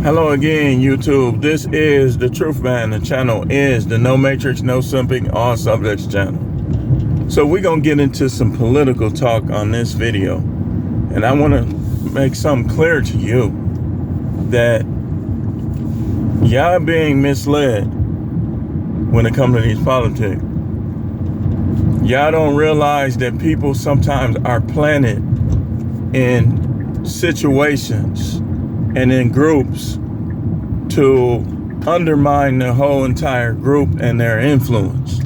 Hello again, YouTube. This is the Truth Man. The channel is the No Matrix, No Simping, All Subjects channel. So we're going to get into some political talk on this video. And I want to make something clear to you that y'all being misled when it comes to these politics. Y'all don't realize that people sometimes are planted in situations and in groups to undermine the whole entire group and their influence.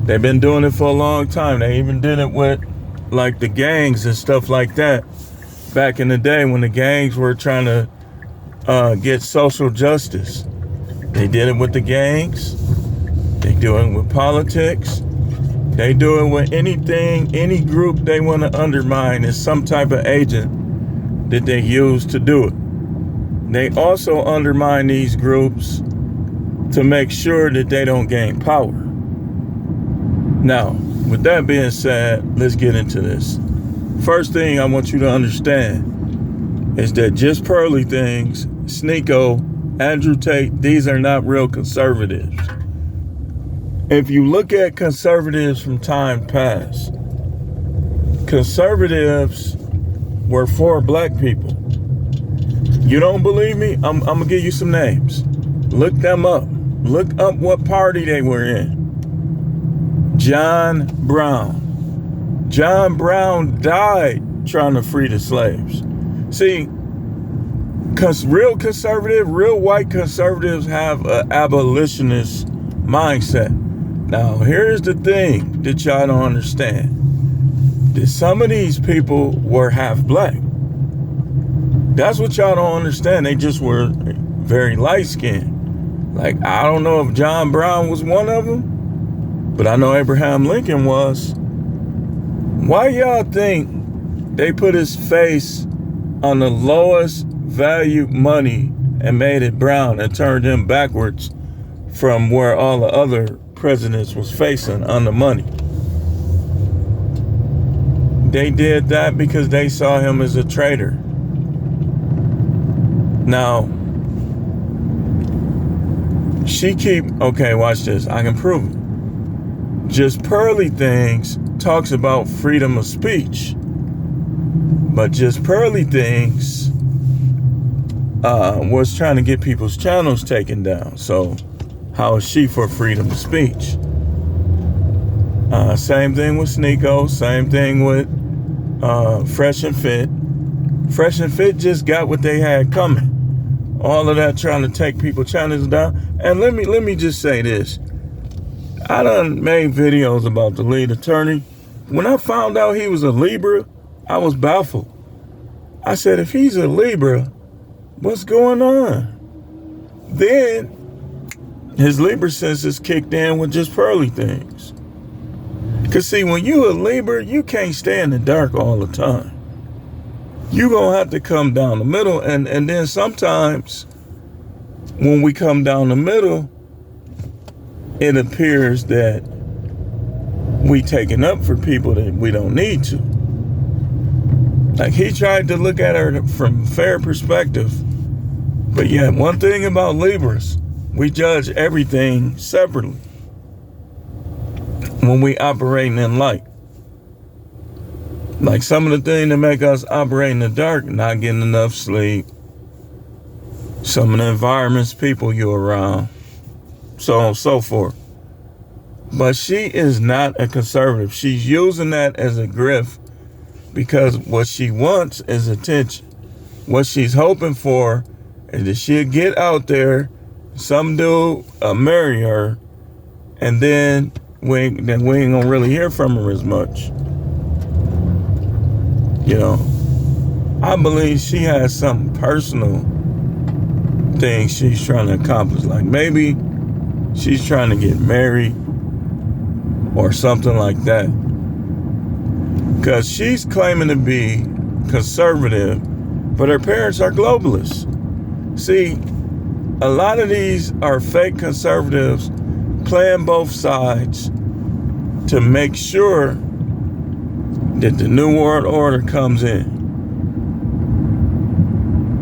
They've been doing it for a long time. They even did it with like the gangs and stuff like that back in the day when the gangs were trying to get social justice. They did it with the gangs. They do it with politics. They do it with anything, any group they want to undermine is some type of agent that they use to do it. They also undermine these groups to make sure that they don't gain power. Now, with that being said, let's get into this. First thing I want you to understand is that just Pearly things, Sneeko, Andrew Tate, these are not real conservatives. If you look at conservatives from time past, conservatives were for black people. You don't believe me? I'm gonna give you some names. Look them up. Look up what party they were in. John Brown. John Brown died trying to free the slaves. See, because real conservative, real white conservatives have an abolitionist mindset. Now, here's the thing that y'all don't understand. That some of these people were half black. That's what y'all don't understand. They just were very light-skinned. Like, I don't know if John Brown was one of them, but I know Abraham Lincoln was. Why y'all think they put his face on the lowest value money and made it brown and turned him backwards from where all the other presidents was facing on the money? They did that because they saw him as a traitor. Now, okay, watch this. I can prove it. Just Pearly things talks about freedom of speech. But just Pearly things was trying to get people's channels taken down. So how is she for freedom of speech? Same thing with Sneeko. Same thing with Fresh and Fit. Fresh and Fit just got what they had coming. All of that trying to take people's channels down. And let me just say this. I done made videos about the lead attorney. When I found out he was a Libra, I was baffled. I said, if he's a Libra, what's going on? Then his Libra senses kicked in with just Pearly things. Because see, when you a Libra, you can't stay in the dark all the time. You gonna have to come down the middle, and then sometimes when we come down the middle, it appears that we taking up for people that we don't need to. Like, he tried to look at her from a fair perspective, but yeah, one thing about Libras, we judge everything separately when we operating in light. Like some of the things that make us operate in the dark, not getting enough sleep, some of the environments, people you're around, so on and so forth. But she is not a conservative. She's using that as a grift because what she wants is attention. What she's hoping for is that she'll get out there, some dude marry her, and then we ain't gonna really hear from her as much. You know, I believe she has some personal things she's trying to accomplish. Like maybe she's trying to get married or something like that. Because she's claiming to be conservative, but her parents are globalists. See, a lot of these are fake conservatives playing both sides to make sure that the New World Order comes in.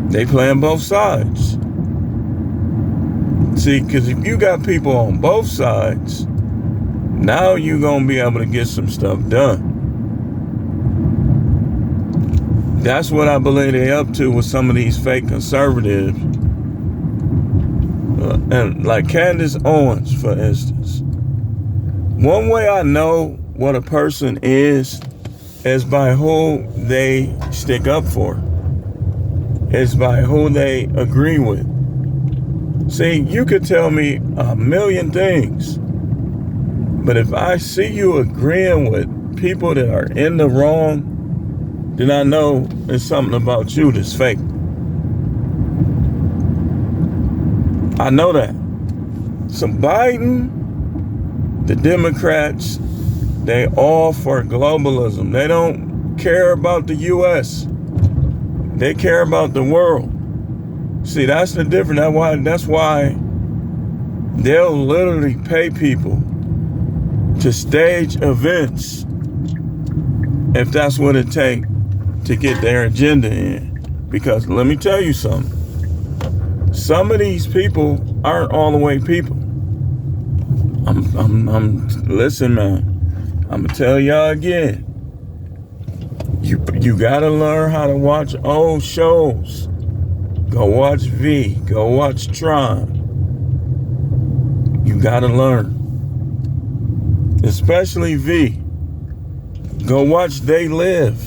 They playing both sides. See, because if you got people on both sides, now you're going to be able to get some stuff done. That's what I believe they up to with some of these fake conservatives. And like Candace Owens, for instance. One way I know what a person is by who they stick up for. It's by who they agree with. See, you could tell me a million things, but if I see you agreeing with people that are in the wrong, then I know there's something about you that's fake. I know that. So Biden, the Democrats, they all for globalism. They don't care about the U.S. They care about the world. See, that's the difference. That's why they'll literally pay people to stage events if that's what it takes to get their agenda in. Because let me tell you something. Some of these people aren't all the way people. Listen, man. I'm gonna tell y'all again. You gotta learn how to watch old shows. Go watch V. Go watch Tron. You gotta learn. Especially V. Go watch They Live.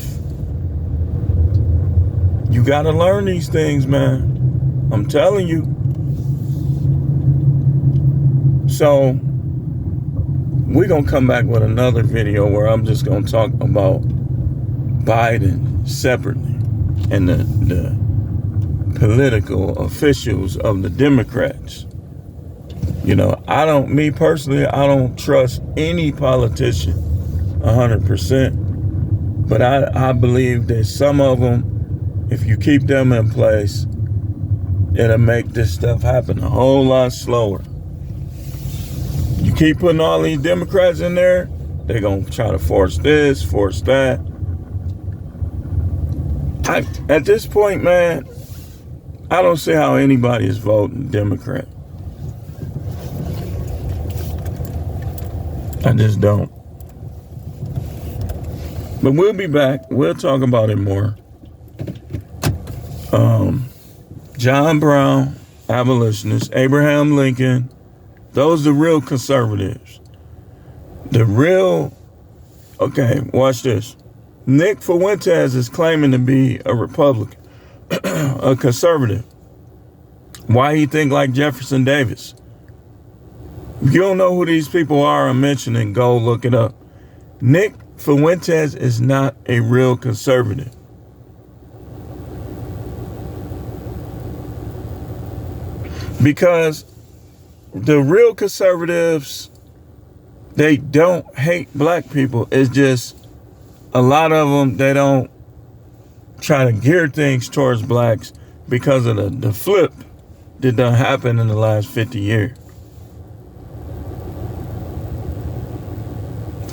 You gotta learn these things, man. I'm telling you. So, we're gonna come back with another video where I'm just gonna talk about Biden separately and the political officials of the Democrats. You know, me personally, I don't trust any politician 100%, but I believe that some of them, if you keep them in place, it'll make this stuff happen a whole lot slower. You keep putting all these Democrats in there, they're going to try to force this, force that. At this point, man, I don't see how anybody is voting Democrat. I just don't. But we'll be back. We'll talk about it more. John Brown, abolitionist, Abraham Lincoln, those are the real conservatives. Okay, watch this. Nick Fuentes is claiming to be a Republican, a conservative. Why he think like Jefferson Davis? If you don't know who these people are I'm mentioning, go look it up. Nick Fuentes is not a real conservative. Because the real conservatives, they don't hate black people. It's just a lot of them, they don't try to gear things towards blacks because of the flip that done happened in the last 50 years.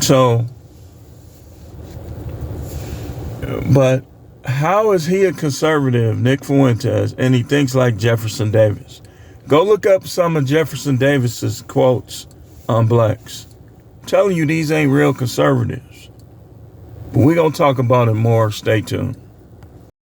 So, but how is he a conservative, Nick Fuentes, and he thinks like Jefferson Davis? Go look up some of Jefferson Davis's quotes on blacks. I'm telling you, these ain't real conservatives. But we're going to talk about it more. Stay tuned.